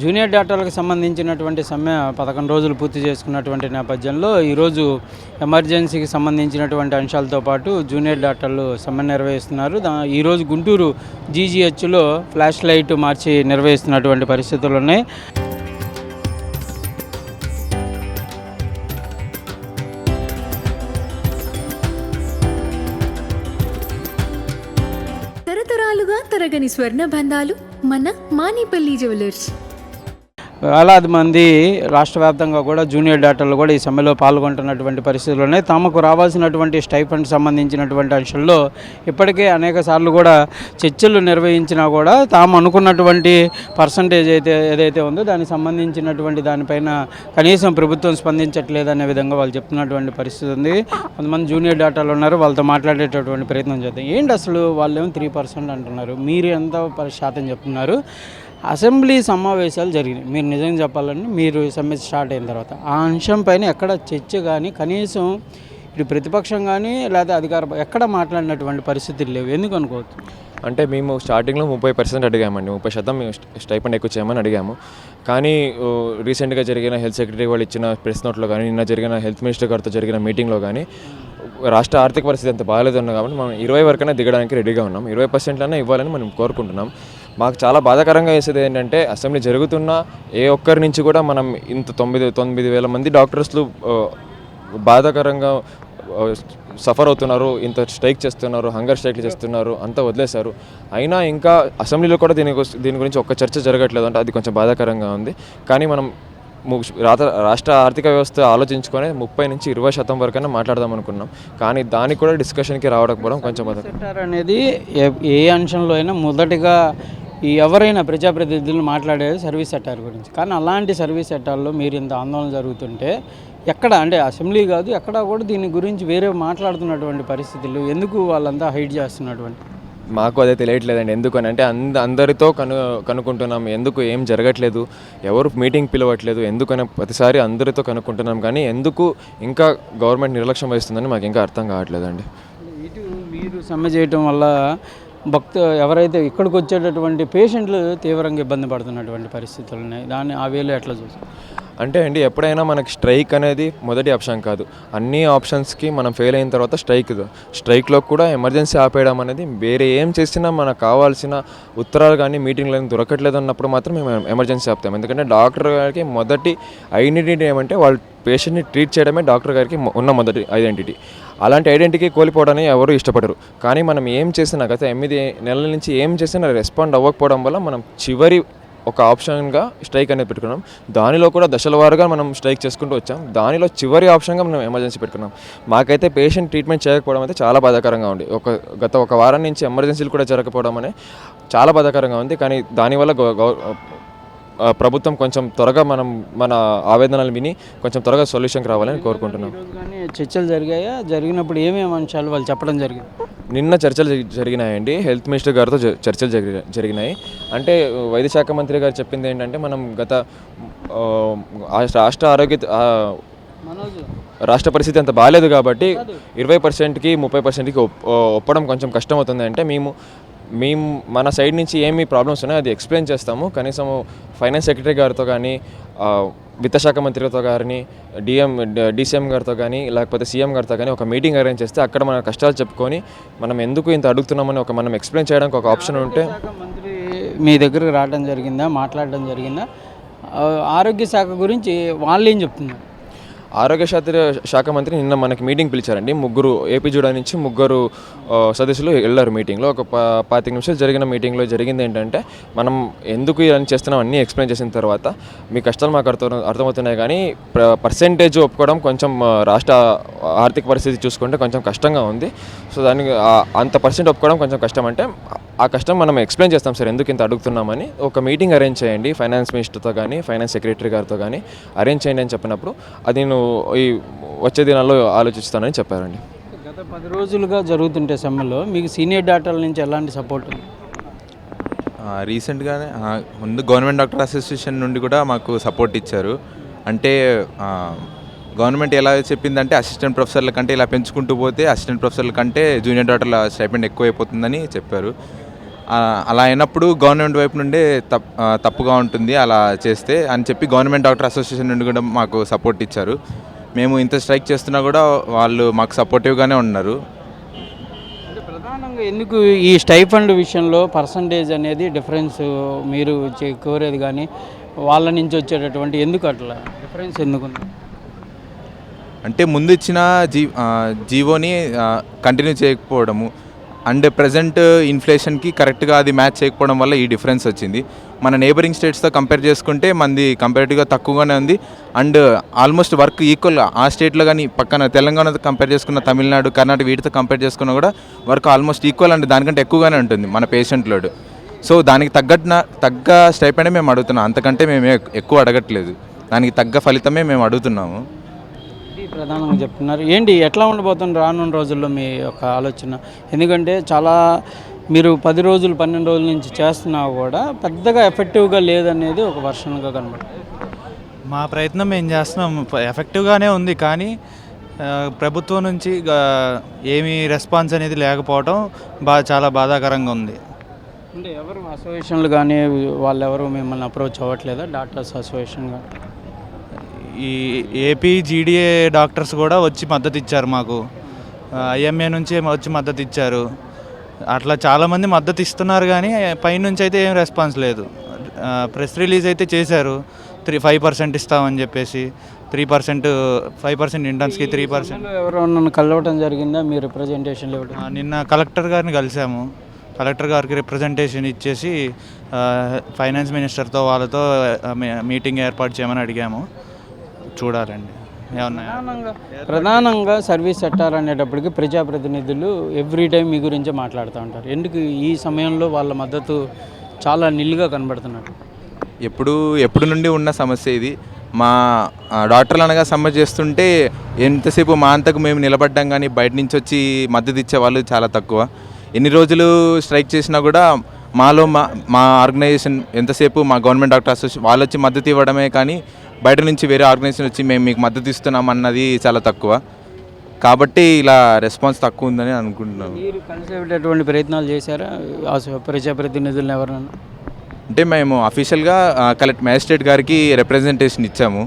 Junior డాక్టర్లకు సంబంధించినటువంటి సమ్మె 11 రోజులు పూర్తి చేసుకున్నటువంటి నేపథ్యంలో ఈరోజు ఎమర్జెన్సీకి సంబంధించినటువంటి అంశాలతో పాటు జూనియర్ డాక్టర్లు సమ్మె నిర్వహిస్తున్నారు. ఈరోజు గుంటూరు జీజీహెచ్లో ఫ్లాష్ లైట్ మార్చి నిర్వహిస్తున్నటువంటి పరిస్థితులు ఉన్నాయి. తరతరాలుగా తరగని స్వర్ణ బంధాలు మన మానేపల్లి జ్యువెలర్స్. వేలాది మంది రాష్ట్ర వ్యాప్తంగా కూడా జూనియర్ డాక్టర్లు కూడా ఈ సమ్మెలో పాల్గొంటున్నటువంటి పరిస్థితులు ఉన్నాయి. తమకు రావాల్సినటువంటి స్టైఫండ్ సంబంధించినటువంటి అంశాల్లో ఇప్పటికే అనేక సార్లు కూడా చర్చలు నిర్వహించినా కూడా తాము అనుకున్నటువంటి పర్సంటేజ్ ఏదైతే ఉందో దానికి సంబంధించినటువంటి దానిపైన కనీసం ప్రభుత్వం స్పందించట్లేదనే విధంగా వాళ్ళు చెప్తున్నటువంటి పరిస్థితి ఉంది. కొంతమంది జూనియర్ డాక్టర్లు ఉన్నారు, వాళ్ళతో మాట్లాడేటటువంటి ప్రయత్నం చేద్దాం. ఏంటి అసలు వాళ్ళేమో 3% అంటున్నారు, మీరు ఎంత శాతం చెప్తున్నారు? అసెంబ్లీ సమావేశాలు జరిగినాయి, మీరు నిజంగా చెప్పాలని మీరు సమ్మె స్టార్ట్ అయిన తర్వాత ఆ అంశం పైన ఎక్కడ చర్చ కానీ కనీసం ఇటు ప్రతిపక్షం కానీ లేదా అధికార ఎక్కడ మాట్లాడినటువంటి పరిస్థితులు లేవు. ఎందుకు అనుకోవచ్చు? అంటే మేము స్టార్టింగ్లో 30% అడిగామండి, 30% మేము స్టైపెండ్ ఎక్కువ చేయమని అడిగాము. కానీ రీసెంట్గా జరిగిన హెల్త్ సెక్రటరీ వాళ్ళు ఇచ్చిన ప్రెస్ నోట్లో కానీ నిన్న జరిగిన హెల్త్ మినిస్టర్ గారితో జరిగిన మీటింగ్లో కానీ రాష్ట్ర ఆర్థిక పరిస్థితి అంత బాగాలేదన్నాం కాబట్టి మనం 20 వరకైనా దిగడానికి రెడీగా ఉన్నాం. 20% ఇవ్వాలని మనం కోరుకుంటున్నాం. మాకు చాలా బాధాకరంగా వేసేది ఏంటంటే అసెంబ్లీ జరుగుతున్న ఏ ఒక్కరి నుంచి కూడా మనం ఇంత 9,000 మంది డాక్టర్స్లు బాధాకరంగా సఫర్ అవుతున్నారు, ఇంత స్ట్రైక్ చేస్తున్నారు, హంగర్ స్ట్రైక్లు చేస్తున్నారు, అంతా వదిలేశారు. అయినా ఇంకా అసెంబ్లీలో కూడా దీని గురించి ఒక్క చర్చ జరగట్లేదు అంటే అది కొంచెం బాధాకరంగా ఉంది. కానీ మనం రాష్ట్ర ఆర్థిక వ్యవస్థ ఆలోచించుకొని 30 నుంచి 20% వరకైనా మాట్లాడదాం అనుకున్నాం. కానీ దానికి కూడా డిస్కషన్కి రావడం కొంచెం బాధాకరం. అనేది ఏ అంశంలో అయినా మొదటిగా ఎవరైనా ప్రజాప్రతినిధులు మాట్లాడేది సర్వీస్ సెక్టార్ గురించి. కానీ అలాంటి సర్వీస్ సెక్టార్లో మీరు ఇంత ఆందోళన జరుగుతుంటే ఎక్కడ అంటే అసెంబ్లీ కాదు ఎక్కడ కూడా దీని గురించి వేరే మాట్లాడుతున్నటువంటి పరిస్థితులు ఎందుకు వాళ్ళంతా హైడ్ చేస్తున్నటువంటి? మాకు అదే తెలియట్లేదండి. ఎందుకని అంటే అందరితో కనుక్కుంటున్నాం, ఎందుకు ఏం జరగట్లేదు, ఎవరు మీటింగ్ పిలవట్లేదు, ఎందుకని ప్రతిసారి అందరితో కనుక్కుంటున్నాం. కానీ ఎందుకు ఇంకా గవర్నమెంట్ నిర్లక్ష్యం వహిస్తుందని మాకు ఇంకా అర్థం కావట్లేదండి. ఇటు మీరు సమ్మె చేయటం వల్ల ఎవరైతే ఇక్కడికి వచ్చేటటువంటి పేషెంట్లు తీవ్రంగా ఇబ్బంది పడుతున్నటువంటి పరిస్థితులు ఉన్నాయి. దాన్ని ఆ వేలో ఎట్లా చూస్తారు? అంటే అండి ఎప్పుడైనా మనకి స్ట్రైక్ అనేది మొదటి ఆప్షన్ కాదు. అన్ని ఆప్షన్స్కి మనం ఫెయిల్ అయిన తర్వాత స్ట్రైక్లో కూడా ఎమర్జెన్సీ ఆపేయడం అనేది వేరే ఏం చేసినా మనకు కావాల్సిన ఉత్తరాలు కానీ మీటింగ్లు కానీ దొరకట్లేదు అన్నప్పుడు మాత్రం మేము ఎమర్జెన్సీ ఆపుతాం. ఎందుకంటే డాక్టర్ గారికి మొదటి ఐడెంటిటీ ఏమంటే వాళ్ళు పేషెంట్ని ట్రీట్ చేయడమే డాక్టర్ గారికి ఉన్న మొదటి ఐడెంటిటీ. అలాంటి ఐడెంటిటీ కోల్పోవడానికి ఎవరు ఇష్టపడరు. కానీ మనం ఏం చేసినా గత 8 నెలల నుంచి ఏం చేసినా రెస్పాండ్ అవ్వకపోవడం వల్ల మనం చివరి ఒక ఆప్షన్గా స్ట్రైక్ అనేది పెట్టుకున్నాం. దానిలో కూడా దశల వారుగా మనం స్ట్రైక్ చేసుకుంటూ వచ్చాం. దానిలో చివరి ఆప్షన్గా మనం ఎమర్జెన్సీ పెట్టుకున్నాం. మాకైతే పేషెంట్ ట్రీట్మెంట్ చేయకపోవడం అయితే చాలా బాధాకరంగా ఉంది. గత ఒక వారం నుంచి ఎమర్జెన్సీలు కూడా జరగకపోవడం అనేది చాలా బాధాకరంగా ఉంది. కానీ దానివల్ల ప్రభుత్వం కొంచెం త్వరగా మన ఆవేదనలు విని కొంచెం త్వరగా సొల్యూషన్కి రావాలని కోరుకుంటున్నాం. కానీ చర్చలు జరిగాయా? జరిగినప్పుడు ఏమేమి అంశాలు వాళ్ళు చెప్పడం జరిగింది? నిన్న చర్చలు జరిగినాయండి. హెల్త్ మినిస్టర్ గారితో చర్చలు జరిగినాయి. అంటే వైద్య శాఖ మంత్రి గారు చెప్పింది ఏంటంటే మనం గత రాష్ట్ర పరిస్థితి అంత బాగాలేదు కాబట్టి 20%కి 30%కి ఒప్పడం కొంచెం కష్టం అవుతుంది. అంటే మేము మన సైడ్ నుంచి ఏమి ప్రాబ్లమ్స్ ఉన్నాయో అది ఎక్స్ప్లెయిన్ చేస్తాము. కనీసం ఫైనాన్స్ సెక్రటరీ గారితో కానీ విత్తశాఖ మంత్రితో కానీ డీసీఎం గారితో కానీ లేకపోతే సీఎం గారితో కానీ ఒక మీటింగ్ అరేంజ్ చేస్తే అక్కడ మన కష్టాలు చెప్పుకొని మనం ఎందుకు ఇంత అడుగుతున్నామని మనం ఎక్స్ప్లెయిన్ చేయడానికి ఒక ఆప్షన్ ఉంటే. మంత్రి మీ దగ్గరకు రావడం జరిగిందా, మాట్లాడడం జరిగిందా? ఆరోగ్య శాఖ గురించి వాళ్ళు ఏం చెప్తున్నారు? ఆరోగ్య శాఖ మంత్రి నిన్న మనకి మీటింగ్ పిలిచారండి. ఏపీ జూడా నుంచి 3 సదస్సులు వెళ్ళారు మీటింగ్లో. ఒక 25 నిమిషాలు జరిగిన మీటింగ్లో జరిగింది ఏంటంటే మనం ఎందుకు ఇవన్నీ చేస్తున్నాం అన్నీ ఎక్స్ప్లెయిన్ చేసిన తర్వాత మీ కష్టాలు మాకు అర్థమవుతున్నాయి కానీ పర్సెంటేజ్ ఒప్పుకోవడం కొంచెం రాష్ట్ర ఆర్థిక పరిస్థితి చూసుకుంటే కొంచెం కష్టంగా ఉంది. సో దానికి అంత పర్సెంట్ ఒప్పుకోవడం కొంచెం కష్టం. అంటే ఆ కష్టం మనం ఎక్స్ప్లెయిన్ చేస్తాం సార్ ఎందుకు ఇంత అడుగుతున్నామని. ఒక మీటింగ్ అరేంజ్ చేయండి ఫైనాన్స్ మినిస్టర్తో కానీ ఫైనాన్స్ సెక్రటరీ గారితో కానీ అరేంజ్ చేయండి అని చెప్పినప్పుడు అది నేను ఈ వచ్చే దినాల్లో ఆలోచిస్తానని చెప్పారండి. గత 10 రోజులుగా జరుగుతుంటే సమ్మెలో మీకు సీనియర్ డాక్టర్ల నుంచి ఎలాంటి సపోర్ట్ ఉంది? రీసెంట్గానే ముందు గవర్నమెంట్ డాక్టర్ అసోసియేషన్ నుండి కూడా మాకు సపోర్ట్ ఇచ్చారు. అంటే గవర్నమెంట్ ఎలా చెప్పిందంటే అసిస్టెంట్ ప్రొఫెసర్ల కంటే ఇలా పెంచుకుంటూ పోతే అసిస్టెంట్ ప్రొఫెసర్ల కంటే జూనియర్ డాక్టర్ల స్టైపెండ్ ఎక్కువ అయిపోతుందని చెప్పారు. అలా అయినప్పుడు గవర్నమెంట్ వైపు నుండే తప్పుగా ఉంటుంది అలా చేస్తే అని చెప్పి గవర్నమెంట్ డాక్టర్ అసోసియేషన్ నుండి కూడా మాకు సపోర్ట్ ఇచ్చారు. మేము ఇంత స్ట్రైక్ చేస్తున్నా కూడా వాళ్ళు మాకు సపోర్టివ్గానే ఉన్నారు. అంటే ప్రధానంగా ఎందుకు ఈ స్టైఫండ్ విషయంలో పర్సంటేజ్ అనేది డిఫరెన్స్ మీరు కోరేది కానీ వాళ్ళ నుంచి వచ్చేటటువంటి ఎందుకు అట్లా డిఫరెన్స్ ఎందుకు? అంటే ముందు ఇచ్చిన జీవోని కంటిన్యూ చేయకపోవడము అండ్ ప్రజెంట్ ఇన్ఫ్లేషన్కి కరెక్ట్గా అది మ్యాచ్ చేయకపోవడం వల్ల ఈ డిఫరెన్స్ వచ్చింది. మన నేబరింగ్ స్టేట్స్తో కంపేర్ చేసుకుంటే మనది కంపారిటివ్గా తక్కువగానే ఉంది. అండ్ ఆల్మోస్ట్ వర్క్ ఈక్వల్ ఆ స్టేట్లో కానీ పక్కన తెలంగాణతో కంపేర్ చేసుకున్న తమిళనాడు, కర్ణాటక వీటితో కంపేర్ చేసుకున్నా కూడా వర్క్ ఆల్మోస్ట్ ఈక్వల్ అండ్ దానికంటే ఎక్కువగానే ఉంటుంది మన పేషెంట్ లోడ్. సో దానికి తగ్గ స్టైపెండే మేము అడుగుతున్నాం, అంతకంటే మేము ఎక్కువ అడగట్లేదు. దానికి తగ్గ ఫలితమే మేము అడుగుతున్నాము. ఇది ప్రధానంగా చెప్తున్నారు. ఏంటి ఎట్లా ఉండబోతుంది రానున్న రోజుల్లో మీ యొక్క ఆలోచన? ఎందుకంటే చాలా మీరు 10 రోజులు 12 రోజుల నుంచి చేస్తున్నా కూడా పెద్దగా ఎఫెక్టివ్గా లేదనేది ఒక వర్షన్గా కనబడుతుంది. మా ప్రయత్నం మేము చేస్తున్నాం, ఎఫెక్టివ్గానే ఉంది. కానీ ప్రభుత్వం నుంచి ఏమీ రెస్పాన్స్ అనేది లేకపోవడం చాలా బాధాకరంగా ఉంది. అంటే ఎవరు అసోసియేషన్లు కానీ వాళ్ళు ఎవరు మిమ్మల్ని అప్రోచ్ అవ్వట్లేదా? డాక్టర్స్ అసోసియేషన్ కానీ ఈ ఏపీ జీడీఏ డాక్టర్స్ కూడా వచ్చి మద్దతు ఇచ్చారు మాకు. ఐఎంఏ నుంచి వచ్చి మద్దతు ఇచ్చారు. అట్లా చాలామంది మద్దతు ఇస్తున్నారు కానీ పైనుంచి అయితే ఏం రెస్పాన్స్ లేదు. ప్రెస్ రిలీజ్ అయితే చేశారు 5% ఇస్తామని చెప్పేసి. 5% ఇంటర్న్స్కి 3%. ఎవరు నన్ను కలవటం జరిగిందా మీ రిప్రజెంటేషన్లు ఇవ్వడం? నిన్న కలెక్టర్ గారిని కలిసాము. కలెక్టర్ గారికి రిప్రజెంటేషన్ ఇచ్చేసి ఫైనాన్స్ మినిస్టర్తో వాళ్ళతో మీటింగ్ ఏర్పాటు చేయమని అడిగాము. చూడాలండి ప్రధానంగా సర్వీస్ సెక్టార్ అనేటప్పటికి ప్రజాప్రతినిధులు ఎవ్రీ టైం మీ గురించే మాట్లాడుతూ ఉంటారు. ఎందుకు ఈ సమయంలో వాళ్ళ మద్దతు చాలా నిల్లుగా కనబడుతున్నట్టు? ఎప్పుడు నుండి ఉన్న సమస్య ఇది. మా డాక్టర్లు అనగా సమ్మె చేస్తుంటే ఎంతసేపు మా అంతకు మేము నిలబడ్డాం, కానీ బయట నుంచి వచ్చి మద్దతు ఇచ్చే వాళ్ళు చాలా తక్కువ. ఎన్ని రోజులు స్ట్రైక్ చేసినా కూడా మాలో మా ఆర్గనైజేషన్ ఎంతసేపు మా గవర్నమెంట్ డాక్టర్ అసోసియేషన్ వాళ్ళు వచ్చి మద్దతు ఇవ్వడమే, కానీ బయట నుంచి వేరే ఆర్గనైజేషన్ వచ్చి మేము మీకు మద్దతు ఇస్తున్నాం అన్నది చాలా తక్కువ. కాబట్టి ఇలా రెస్పాన్స్ తక్కువ ఉందని అనుకుంటున్నాను. మీరు కలిసేటటువంటి ప్రయత్నాలు చేశారా ప్రజాప్రతినిధులను ఎవరన్నా? అంటే మేము అఫీషియల్గా మ్యాజిస్ట్రేట్ గారికి రిప్రజెంటేషన్ ఇచ్చాము.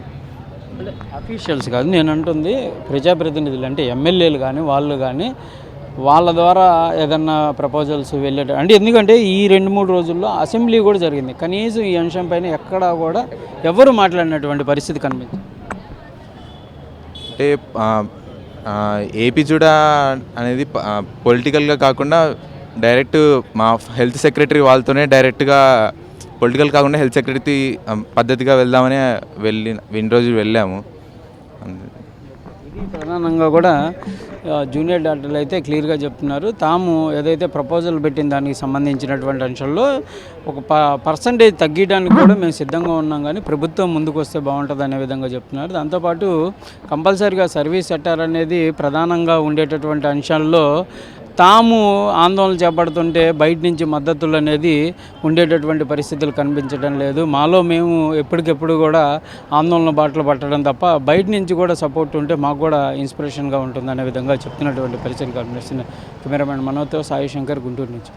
అఫీషియల్స్ కాదు నేను అంటుంది, ప్రజాప్రతినిధులు అంటే ఎమ్మెల్యేలు కానీ వాళ్ళు కానీ వాళ్ళ ద్వారా ఏదన్నా ప్రపోజల్స్ అంటే ఎందుకంటే ఈ 2-3 రోజుల్లో అసెంబ్లీ కూడా జరిగింది, కనీసం ఈ అంశం పైన ఎక్కడా కూడా ఎవరు మాట్లాడినటువంటి పరిస్థితి కనిపించింది. అంటే ఏపీ చూడా అనేది పొలిటికల్గా కాకుండా డైరెక్ట్ మా హెల్త్ సెక్రటరీ వాళ్ళతోనే డైరెక్ట్గా పొలిటికల్ కాకుండా హెల్త్ సెక్రటరీ పద్ధతిగా వెళ్దామని ఇన్ని రోజులు వెళ్ళాము. ఇది ప్రధానంగా కూడా జూనియర్ డాక్టర్లు అయితే క్లియర్గా చెప్తున్నారు, తాము ఏదైతే ప్రపోజల్ పెట్టిన దానికి సంబంధించినటువంటి అంశంలో ఒక పర్సంటేజ్ తగ్గించడానికి కూడా మేము సిద్ధంగా ఉన్నాం, కానీ ప్రభుత్వం ముందుకు వస్తే బాగుంటుంది అనే విధంగా చెప్తున్నారు. దాంతోపాటు కంపల్సరీగా సర్వీస్ సెక్టార్ అనేది ప్రధానంగా ఉండేటటువంటి అంశాల్లో తాము ఆందోళన చేపడుతుంటే బయట నుంచి మద్దతులు అనేది ఉండేటటువంటి పరిస్థితులు కనిపించడం లేదు. మాలో మేము ఎప్పటికెప్పుడు కూడా ఆందోళన బాటలు పట్టడం తప్ప బయట నుంచి కూడా సపోర్ట్ ఉంటే మాకు కూడా ఇన్స్పిరేషన్గా ఉంటుందనే విధంగా చెప్తున్నటువంటి పరిస్థితి కనిపిస్తుంది. కెమెరామెన్ మనోజ్తో సాయి శంకర్, గుంటూరు నుంచి.